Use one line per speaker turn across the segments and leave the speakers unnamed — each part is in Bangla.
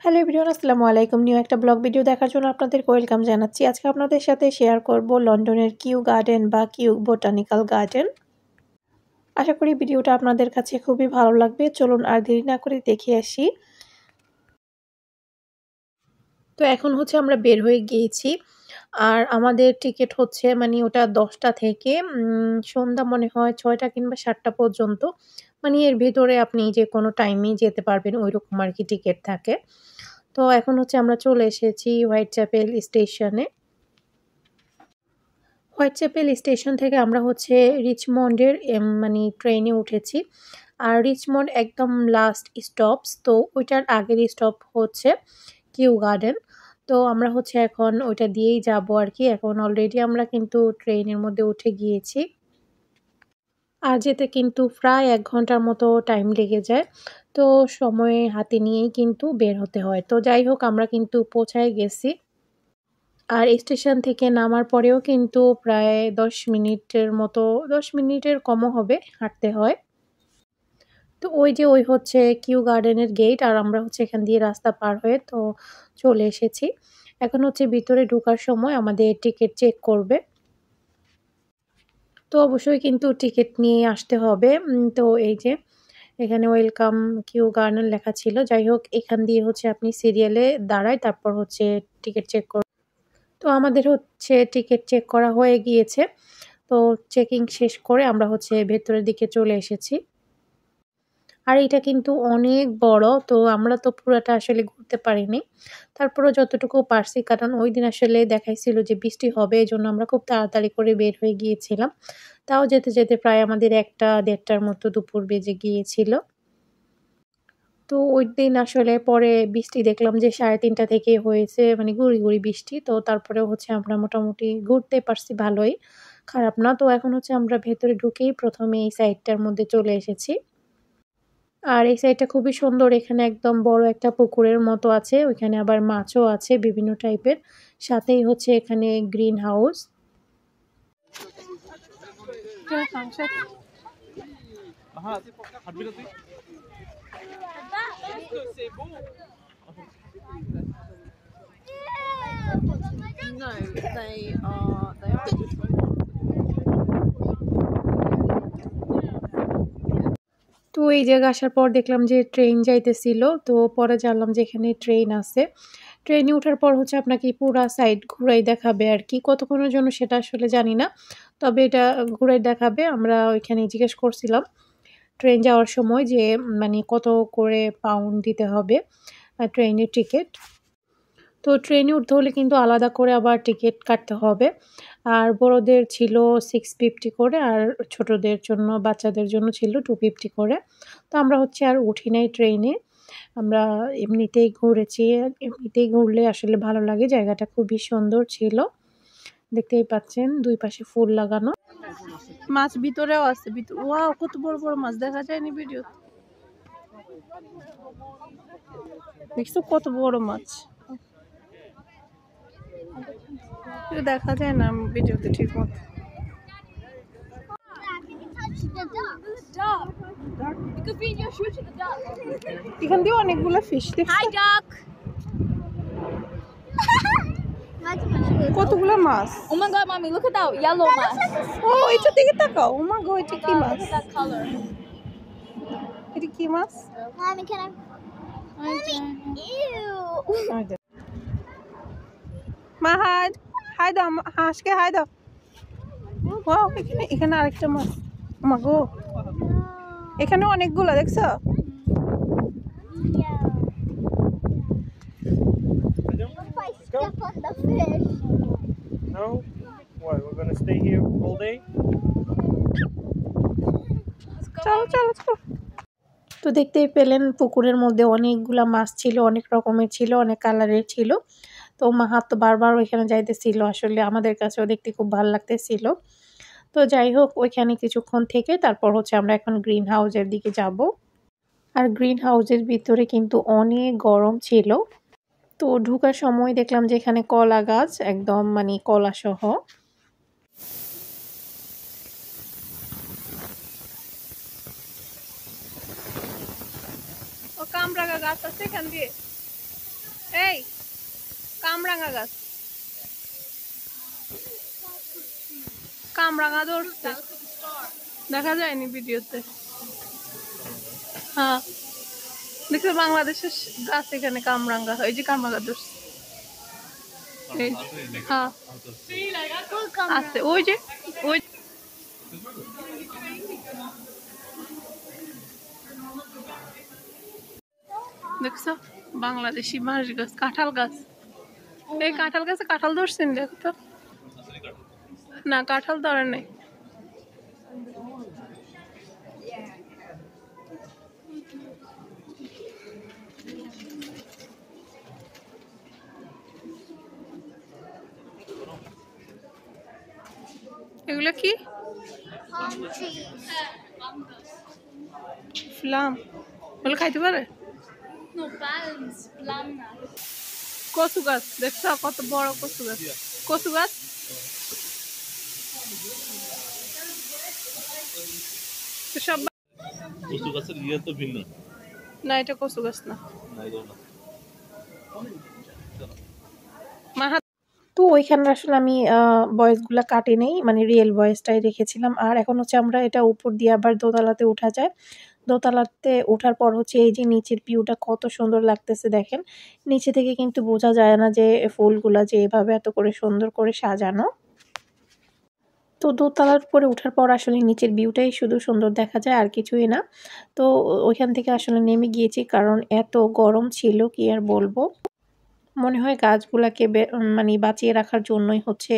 হ্যালো এভরিওয়ান, আসসালামু আলাইকুম। নিউ একটা ব্লগ ভিডিও দেখার জন্য আপনাদেরকে ওয়েলকাম জানাচ্ছি। আজকে আপনাদের সাথে শেয়ার করব লন্ডনের কিউ গার্ডেন বা কিউ বোটানিক্যাল গার্ডেন। আশা করি ভিডিওটা আপনাদের কাছে খুবই ভালো লাগবে। চলুন আর দেরি না করে দেখে আসি। তো এখন হচ্ছে আমরা বের হয়ে গিয়েছি, আর আমাদের টিকিট হচ্ছে ওটা 10টা থেকে সন্ধ্যা মনে হয় 6টা কিংবা 7টা পর্যন্ত। এর ভেতরে আপনি যে কোনো টাইমেই যেতে পারবেন, ওইরকম আর কি টিকিট থাকে। তো এখন হচ্ছে আমরা চলে এসেছি হোয়াইট চ্যাপেল স্টেশনে। হোয়াইট চ্যাপেল স্টেশন থেকে আমরা হচ্ছে রিচমন্ডের ট্রেনে উঠেছি। আর রিচমন্ড একদম লাস্ট স্টপস, তো ওইটার আগের স্টপ হচ্ছে কিউ গার্ডেন। তো আমরা হচ্ছে এখন ওইটা দিয়েই যাব আর কি। এখন অলরেডি আমরা কিন্তু ট্রেনের মধ্যে উঠে গিয়েছি, আর যেতে কিন্তু প্রায় 1 ঘন্টার মতো টাইম লেগে যায়। তো সময় হাতে নিয়েই কিন্তু বের হতে হয়। তো যাই হোক, আমরা কিন্তু পৌঁছায় গেছি। আর স্টেশন থেকে নামার পরেও কিন্তু প্রায় 10 মিনিটের মতো, 10 মিনিটের কমও হবে, হাঁটতে হয়। তো ওই হচ্ছে কিউ গার্ডেনের গেট, আর আমরা হচ্ছে এখান দিয়ে রাস্তা পার হয়ে তো চলে এসেছি। এখন হচ্ছে ভিতরে ঢোকার সময় আমাদের টিকিট চেক করবে। তো অবশ্যই কিন্তু টিকিট নিয়ে আসতে হবে। তো এই যে এখানে ওয়েলকাম কিউ গার্ডেন লেখা ছিল। যাই হোক, এখান দিয়ে হচ্ছে আপনি সিরিয়ালে দাঁড়ায় তারপর হচ্ছে টিকিট চেক করবেন। তো আমাদের হচ্ছে টিকিট চেক করা হয়ে গিয়েছে। তো চেকিং শেষ করে আমরা হচ্ছে ভেতরের দিকে চলে এসেছি। আর এটা কিন্তু অনেক বড়, তো আমরা তো পুরাটা আসলে ঘুরতে পারিনি। তারপরেও যতটুকু পারছি, কারণ ওই দিন আসলে দেখাইছিল যে বৃষ্টি হবে, এজন্য আমরা খুব তাড়াতাড়ি করে বের হয়ে গিয়েছিলাম। তাও যেতে যেতে প্রায় আমাদের 1টা-1:30টার মতো দুপুর বেজে গিয়েছিল। তো ওই দিন আসলে পরে বৃষ্টি দেখলাম যে 3:30টা থেকে হয়েছে, গুঁড়ি গুঁড়ি বৃষ্টি। তো তারপরেও হচ্ছে আমরা মোটামুটি ঘুরতে পারছি ভালোই, খারাপ না। তো এখন হচ্ছে আমরা ভেতরে ঢুকেই প্রথমে এই সাইডটার মধ্যে চলে এসেছি। আর এই সাইডটা খুবই সুন্দর। এখানে একদম বড় একটা পুকুরের মতো আছে, ওইখানে আবার মাছও আছে বিভিন্ন টাইপের। সাথেই হচ্ছে এখানে green house.
No, they are.
তো এই জায়গায় আসার পর দেখলাম যে ট্রেন যাইতেছিল। তো পরে জানলাম যে এখানে ট্রেন আছে। ট্রেনে ওঠার পর হচ্ছে আপনাকে পুরা সাইড ঘুরাই দেখাবে আর কি। কতক্ষণের জন্য সেটা আসলে জানি না, তবে এটা ঘুরাই দেখাবে। আমরা ওইখানে জিজ্ঞেস করছিলাম ট্রেন যাওয়ার সময় যে কত করে পাউন্ড দিতে হবে ট্রেনের টিকিট। তো ট্রেনে উঠতে হলে কিন্তু আলাদা করে আবার টিকিট কাটতে হবে। আর বড়দের ছিল 650 করে, আর ছোটদের জন্য, বাচ্চাদের জন্য ছিল 250 করে। তো আমরা হচ্ছে আর উঠি নাই ট্রেনে, আমরা এমনিতেই ঘুরেছি। এমনিতেই ঘুরলে আসলে ভালো লাগে, জায়গাটা খুবই সুন্দর ছিল। দেখতেই পাচ্ছেন 2 পাশে ফুল লাগানো।
মাছ ভিতরেও আছে। ওয়াও, কত বড় বড় মাছ দেখা যায়নি ভিডিও। দেখছো কত বড় মাছ, দেখা যায় না ভিডিওতে ঠিক মতো। এখান দিয়ে অনেকগুলো ফিশ দেখছি। কতগুলো মাছ।
Oh my god, mommy, look at that yellow mask.
ও এটা দিকে তাকাও। ও মা গো, এটা কি
Look
much?
at that color.
এটা কি মাছ?
Mommy, can I? Ew.
মা হাই, হাই দাও হাঁসকে, হাই দাও। ওয়াও, এখানে এখানে আরেকটা মাছ। ও মা গো, এখানে অনেকগুলো দেখছো।
Yeah. What if I step on the fish?
No? What, we're gonna stay here all day?
চলো চলো চলো।
তো দেখতেই পেলেন পুকুরের মধ্যে অনেকগুলা মাছ ছিল, অনেক রকমের ছিল, অনেক কালারের ছিল। তো মাহাত তো বারবার ওইখানে যাইতেছিল, আসলে আমাদের কাছেও দেখতে খুব ভালো লাগতেছিল। তো যাই হোক, ওইখানে কিছুক্ষণ থেকে তারপর হচ্ছে আমরা এখন গ্রিন হাউসের দিকে যাব। আর গ্রিন হাউসের ভিতরে কিন্তু অনেক গরম ছিল। তো ঢোকার সময় দেখলাম যে এখানে কলা গাছ, একদম কলা সহ।
ও কামরাঙা গাছ আছে এখান দিয়ে। এই কামরাঙা গাছ, কামরাঙা ধরছে, দেখা যায়নি ভিডিওতে। হ্যাঁ দেখছো বাংলাদেশের গাছ, এখানে কামরাঙা, এই যে কামরাঙা ধরছে। হ্যাঁ আছে, ওই যে ওই দেখছো বাংলাদেশি বাঁশ গাছ, কাঁঠাল গাছ। এই কাঁঠাল গাছে কাঁঠাল ধরছেন দেখতো না, কাঁঠাল ধরে নাই। এগুলো কি? ফ্লাম, ওগুলো খাইতে পারে?
No, balance. Plana.
কচু গাছ দেখছো কত বড় কচু গাছ, কচু গাছ। তো সব
কচু গাছের ইয়ে তো ভিন্ন।
না, এটা কচু গাছ না।
না, এগুলো না।
মাহা
তো ওইখানে আসলে আমি ভয়েসগুলো কাটি নেই, মানে রিয়েল ভয়েসটাই রেখেছিলাম। আর এখন হচ্ছে আমরা এটা উপর দিয়ে আবার দোতলাতে উঠা যায়। দোতলাতে ওঠার পর হচ্ছে এই যে নিচের ভিউটা কত সুন্দর লাগতেছে দেখেন। নিচে থেকে কিন্তু বোঝা যায় না যে ফুলগুলা যে এভাবে এত করে সুন্দর করে সাজানো। তো দোতলার উপরে ওঠার পর আসলে নিচের ভিউটাই শুধু সুন্দর দেখা যায়, আর কিছুই না। তো ওইখান থেকে আসলে নেমে গিয়েছি, কারণ এত গরম ছিল কি আর বলবো। মনে হয় গাছগুলাকে মানে বাঁচিয়ে রাখার জন্যই হচ্ছে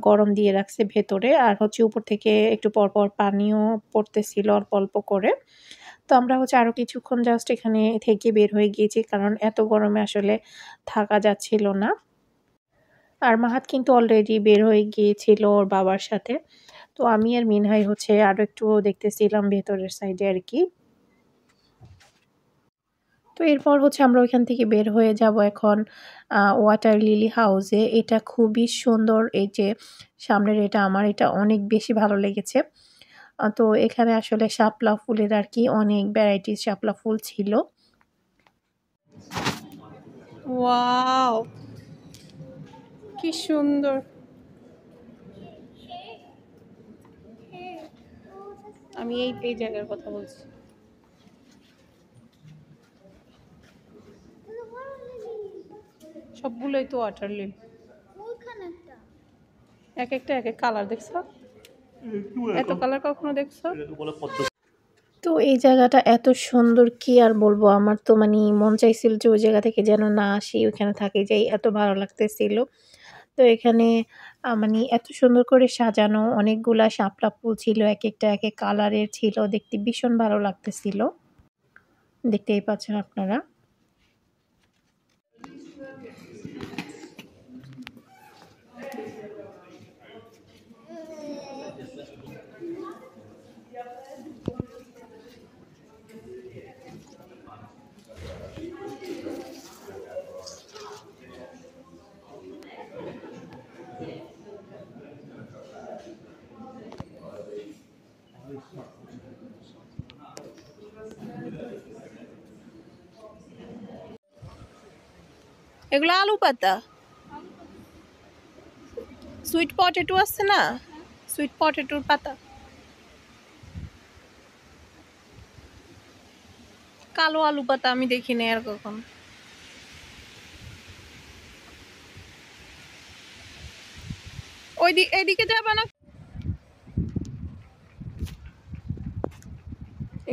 গরম দিয়ে রাখছে ভেতরে, আর হচ্ছে উপর থেকে একটু পর পর পানিও পড়তেছিল অল্প অল্প করে। তো আমরা হচ্ছে আরও কিছুক্ষণ জাস্ট এখানে থেকে বের হয়ে গিয়েছি, কারণ এত গরমে আসলে থাকা যাচ্ছিল না। আর মাহাত কিন্তু অলরেডি বের হয়ে গিয়েছিল ওর বাবার সাথে। তো আমি আর মিনহাই হচ্ছে আরও একটু দেখতেছিলাম ভেতরের সাইডে আর কি। তো এরপর হচ্ছে আমরা ওইখান থেকে বের হয়ে যাব এখন ওয়াটার লিলি হাউসে। এটা খুবই সুন্দর, এই যে সামনের এটা, আমার এটা অনেক বেশি ভালো লেগেছে। তো এখানে আসলে শাপলা ফুলের আর কি অনেক ভ্যারাইটিস শাপলা ফুল ছিল।
ওয়াও কি সুন্দর। আমি এই জায়গার কথা বলছি। সবগুলোই তো ওয়াটার লিলি, এক একটা এক এক কালার। দেখছো এত কালার কখনো দেখছো?
এটাকে বলে পদ্ম।
তো এই জায়গাটা এত সুন্দর কি আর বলবো, আমার তো মানে মন চাইছিল যে ওই জায়গা থেকে যেন না আসি, ওইখানে থাকে যাই, এত ভালো লাগতেছিল। তো এখানে মানে এত সুন্দর করে সাজানো, অনেকগুলা শাপলা ফুল ছিল, এক একটা এক এক কালারের ছিল, দেখতে ভীষণ ভালো লাগতেছিল। দেখতেই পাচ্ছেন আপনারা।
এগুলো আলু পাতা, সুইট পটেটো আছে না, সুইট পটেটোর পাতা। কালো আলু পাতা আমি দেখিনি আর কখন। এইদিকে যাবে না।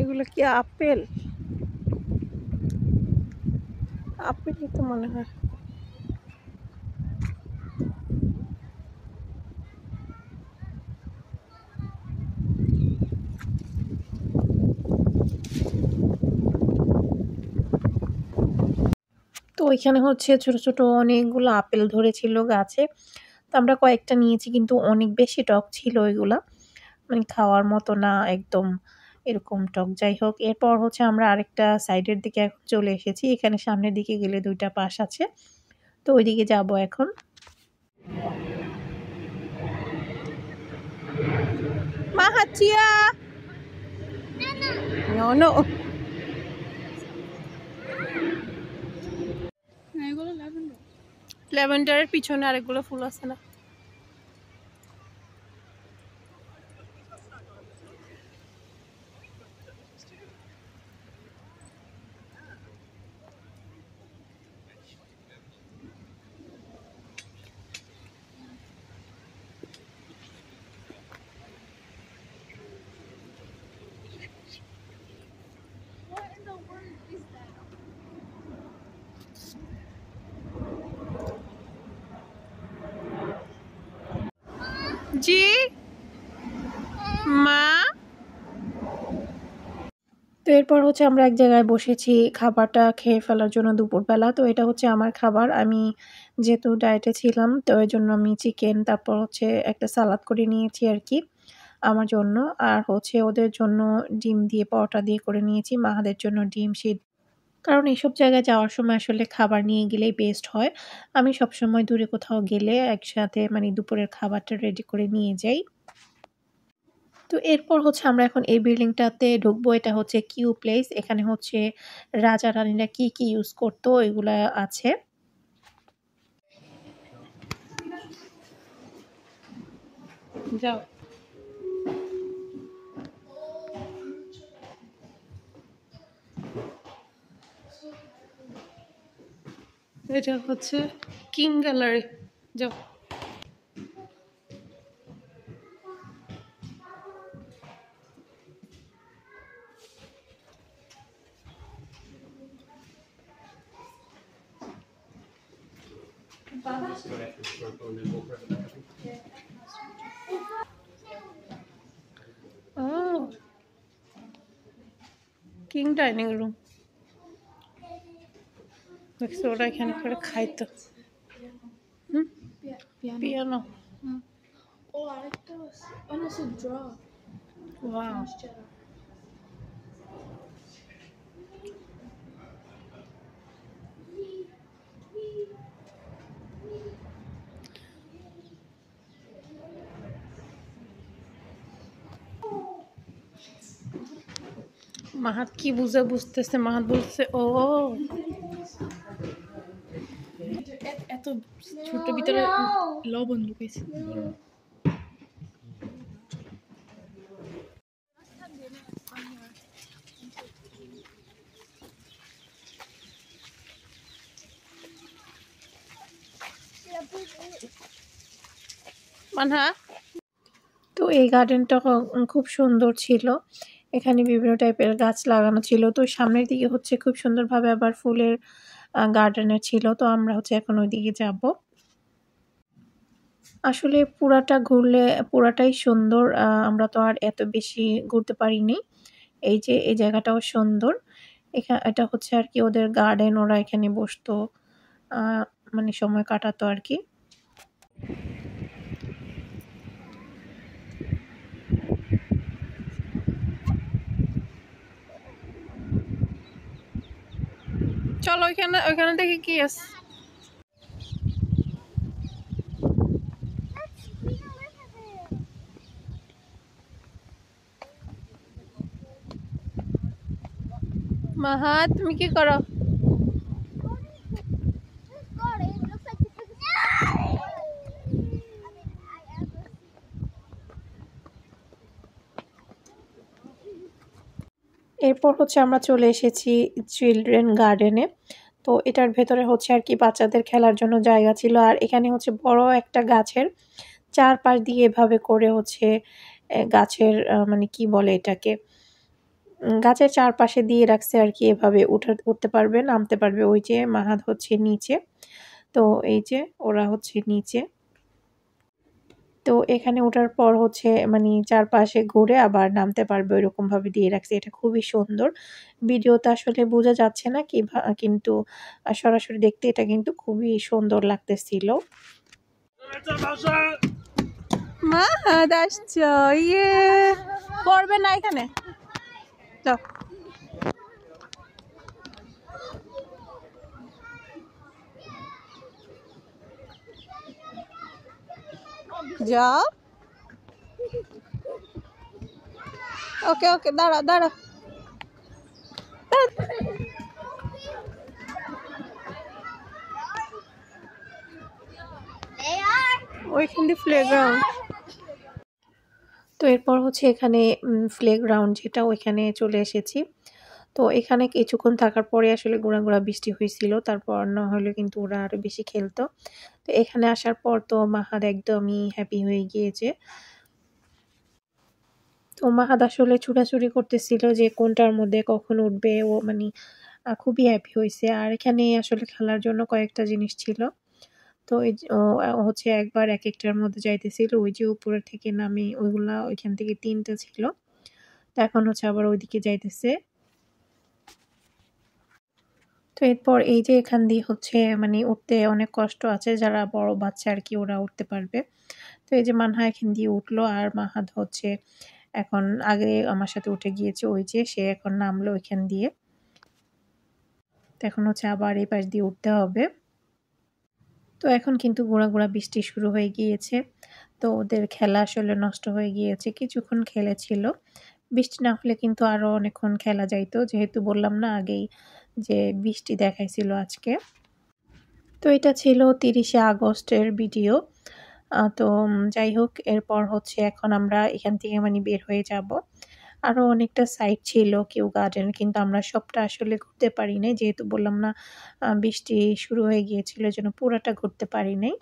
এগুলো কি আপেল? আপেলই তো মনে হয়।
তো ওইখানে হচ্ছে ছোট ছোট অনেকগুলো আপেল ধরেছিল গাছে। তো আমরা কয়েকটা নিয়েছি, কিন্তু অনেক বেশি টক ছিল ওইগুলা, মানে খাওয়ার মতো না একদম, এরকম টক। যাই হোক, এরপর হচ্ছে আমরা আরেকটা সাইডের দিকে এখন চলে এসেছি। এখানে সামনের দিকে গেলে দুইটা পাশ আছে, তো ওইদিকে যাব এখন।
মাহাচিয়া no no.
Can I go
ল্যাভেন্ডারের পিছনে আরেকগুলো ফুল আছে না?
What in the world is that?
জি মা।
তো এরপর হচ্ছে আমরা এক জায়গায় বসেছি খাবারটা খেয়ে ফেলার জন্য দুপুরবেলা। তো এটা হচ্ছে আমার খাবার। আমি যেহেতু ডায়েটে ছিলাম তো এর জন্য আমি চিকেন তারপর হচ্ছে একটা সালাদ করে নিয়েছি আর কি আমার জন্য। আর হচ্ছে ওদের জন্য ডিম দিয়ে পরোটা দিয়ে করে নিয়েছি, মাহাদের জন্য ডিম সিদ্ধ। কারণ এইসব জায়গায় যাওয়ার সময় আসলে খাবার নিয়ে গেলেই বেস্ট হয়। আমি সবসময় দূরে কোথাও গেলে একসাথে মানে দুপুরের খাবারটা রেডি করে নিয়ে যাই। তো এরপর হচ্ছে আমরা এখন এই বিল্ডিংটাতে ঢুকবো। এটা হচ্ছে কিউ প্লেস। এখানে হচ্ছে রাজা রানীরা কি কি ইউজ করতো এগুলা আছে।
যাও। এটা হচ্ছে কিং গ্যালারি। যাও। ও কিং ডাইনিং রুম। দেখছি ওরা এখানে করে খাইতো। হুম, piano.
Oh, I like those. Oh, no, it's a draw.
Wow. Mahat কি বুঝতেছে, মাহাত বলছে ও এত ছোট ভিতরে লবণ লুকাইছে। মানহা।
তো এই গার্ডেনটা খুব সুন্দর ছিল। এখানে বিভিন্ন টাইপের গাছ লাগানো ছিল। তো সামনের দিকে হচ্ছে খুব সুন্দরভাবে আবার ফুলের গার্ডেনের ছিল। তো আমরা হচ্ছে এখন ওইদিকে যাব। আসলে পুরাটা ঘুরলে পুরাটাই সুন্দর। আমরা তো আর এত বেশি ঘুরতে পারিনি। এই যে এই জায়গাটাও সুন্দর। এটা হচ্ছে আর কি ওদের গার্ডেন, ওরা এখানে বসতো মানে সময় কাটাতো আর কি।
চলো ওইখানে দেখি কি আছে। মাহা তুমি কি করো?
এরপর হচ্ছে আমরা চলে এসেছি চিলড্রেন গার্ডেনে। তো এটার ভেতরে হচ্ছে আর কি বাচ্চাদের খেলার জন্য জায়গা ছিল। আর এখানে হচ্ছে বড় একটা গাছের চারপাশ দিয়ে এভাবে করে হচ্ছে গাছের মানে কি বলে এটাকে, গাছের চারপাশে দিয়ে রাখছে আর কি। এভাবে উঠতে পারবে নামতে পারবে। ওই যে মাহাদ হচ্ছে নিচে, তো এই যে ওরা হচ্ছে নিচে। তো এখানে ওঠার পর হচ্ছে মানে চারপাশে ঘুরে আবার নামতে পারবে ওইরকম ভাবে দিয়ে রাখছে। এটা খুবই সুন্দর। ভিডিওতে আসলে বোঝা যাচ্ছে না কি, কিন্তু সরাসরি দেখতে এটা কিন্তু খুবই সুন্দর লাগতেছিল।
মাহাদ আসছো, ইয়ে পড়বে না এখানে। যাও। যাও। ওকে ওকে দাঁড়া দাঁড়া। ওইখান দিয়ে প্লেগ্রাউন্ড।
তো এরপর হচ্ছে এখানে প্লেগ্রাউন্ড যেটা ওইখানে চলে এসেছি। তো এখানে কিছুক্ষণ থাকার পরে আসলে গুঁড়া বৃষ্টি হয়েছিল, তারপর না হলে কিন্তু ওরা আরো বেশি খেলতো। তো এখানে আসার পর তো মাহাদ একদমই হ্যাপি হয়ে গিয়েছে। তো মাহাদ আসলে ছুটাছুটি করতেছিল যে কোনটার মধ্যে কখন উঠবে, ও মানে খুবই হ্যাপি হয়েছে। আর এখানে আসলে খেলার জন্য কয়েকটা জিনিস ছিল। তো ও হচ্ছে একবার এক একটার মধ্যে যাইতেছিল, ওই যে উপরে থেকে নামে ওইগুলা, ওইখান থেকে 3টা ছিল। তো এখন হচ্ছে আবার ওইদিকে যাইতেছে। তো এরপর এই যে এখান দিয়ে হচ্ছে মানে উঠতে অনেক কষ্ট আছে, যারা বড় বাচ্চা আর কি ওরা উঠতে পারবে। তো এই যে মানহা এখান দিয়ে উঠলো, আর মাহাদ হচ্ছে এখন আগে আমার সাথে উঠে গিয়েছে, ওই যে সে এখন নামলো ওইখান দিয়ে। তো এখন হচ্ছে আবার এই পাশ দিয়ে উঠতে হবে। তো এখন কিন্তু গুঁড়া বৃষ্টি শুরু হয়ে গিয়েছে। তো ওদের খেলা আসলে নষ্ট হয়ে গিয়েছে, কিছুক্ষণ খেলেছিল। বৃষ্টি না হলে কিন্তু আরো অনেকক্ষণ খেলা যাইতো, যেহেতু বললাম না আগেই যে বৃষ্টি দেখাইছিল আজকে। তো এটা ছিল 30শে আগস্টের ভিডিও। তো যাই হোক, এরপর হচ্ছে এখন আমরা এখান থেকে মানে বের হয়ে যাব। আরও অনেকটা সাইট ছিল কিউ গার্ডেন, কিন্তু আমরা সবটা আসলে ঘুরতে পারি নাই, যেহেতু বললাম না বৃষ্টি শুরু হয়ে গিয়েছিল, যেন পুরাটা ঘুরতে পারি নাই।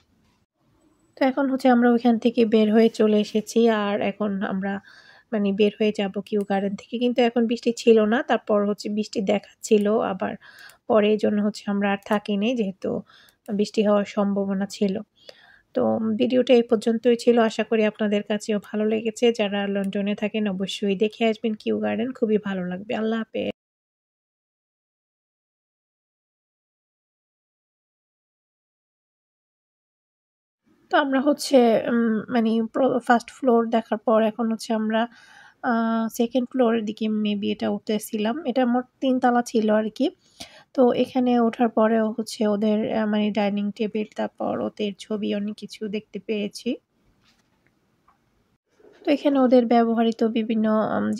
তো এখন হচ্ছে আমরা ওইখান থেকে বের হয়ে চলে এসেছি, আর এখন আমরা মানে বের হয়ে যাব কিউ গার্ডেন থেকে। কিন্তু এখন বৃষ্টি ছিল না, তারপর হচ্ছে বৃষ্টি দেখাচ্ছিল আবার পরে, এই জন্য হচ্ছে আমরা আর থাকিনি, যেহেতু বৃষ্টি হওয়ার সম্ভাবনা ছিল। তো ভিডিওটা এই পর্যন্তই ছিল, আশা করি আপনাদের কাছেও ভালো লেগেছে। যারা লন্ডনে থাকেন অবশ্যই দেখে আসবেন কিউ গার্ডেন, খুবই ভালো লাগবে। আল্লাহ হাফেজ। তো আমরা হচ্ছে মানে ফার্স্ট ফ্লোর দেখার পর এখন হচ্ছে আমরা সেকেন্ড ফ্লোরের দিকে মেবি এটা উঠতেছিলাম। এটা মোট 3 তলা ছিল আর কি। তো এখানে ওঠার পরেও হচ্ছে ওদের মানে ডাইনিং টেবিল, তারপর ওদের ছবি, অনেক কিছু দেখতে পেয়েছি। তো এখানে ওদের ব্যবহৃত বিভিন্ন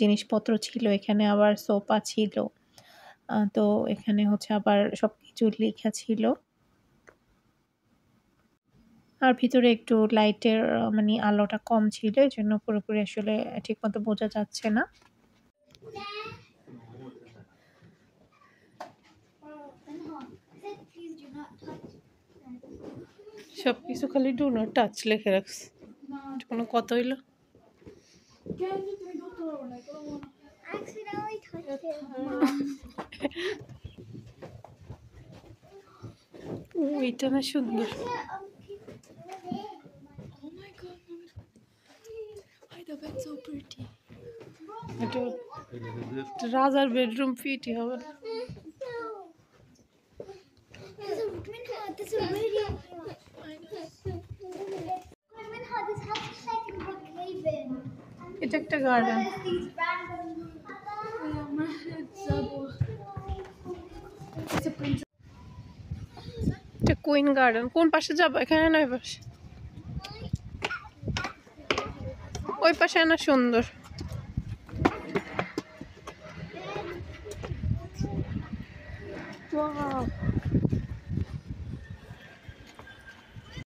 জিনিসপত্র ছিল, এখানে আবার সোফা ছিল। তো এখানে হচ্ছে আবার সবকিছু লেখা ছিল। আর ভিতরে একটু লাইটের মানে আলোটা কম ছিল, এই জন্য পুরোপুরি আসলে ঠিকমতো বোঝা যাচ্ছে না।
সবকিছু খালি ডু নট টাচ লিখে রাখছে। কোনো কত হইলো?
Accidentally touched it.
এটা না সুন্দর।
Oh my god. Why the bed so pretty?
এটা রাজার বেডরুম ফিটই হবে না।
This is really. This house is like in Brookhaven.
এটা একটা garden.
These random. It's a princess.
এটা কুইন গার্ডেন। কোন পাশে যাবো? এখানে না ওই পাশে? ওই পাশে না সুন্দর।